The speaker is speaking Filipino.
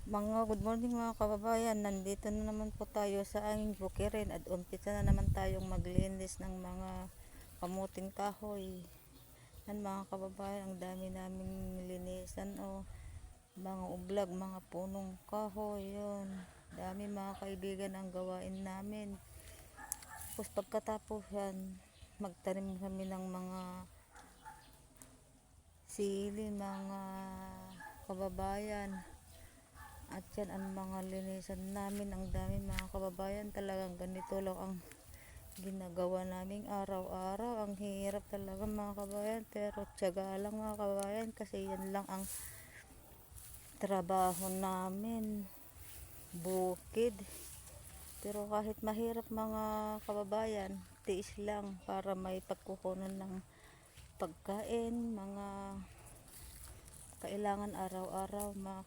Good morning mga kababayan, nandito na naman po tayo sa aming bukirin at umpisa na naman tayong maglinis ng mga kamuting kahoy. Yan mga kababayan, ang dami naming linisan mga ublag, mga punong kahoy, yun. Dami mga kaibigan ang gawain namin. Tapos pagkatapos yan, magtanim kami ng mga sili, mga kababayan. At yan ang mga linisan namin. Ang dami mga kababayan, talagang ganito lang ang ginagawa naming araw-araw. Ang hirap talaga mga kababayan, pero tiyaga lang mga kababayan, kasi yan lang ang trabaho namin, bukid. Pero kahit mahirap mga kababayan, tiis lang para may pagkukunan ng pagkain, mga kailangan araw-araw mga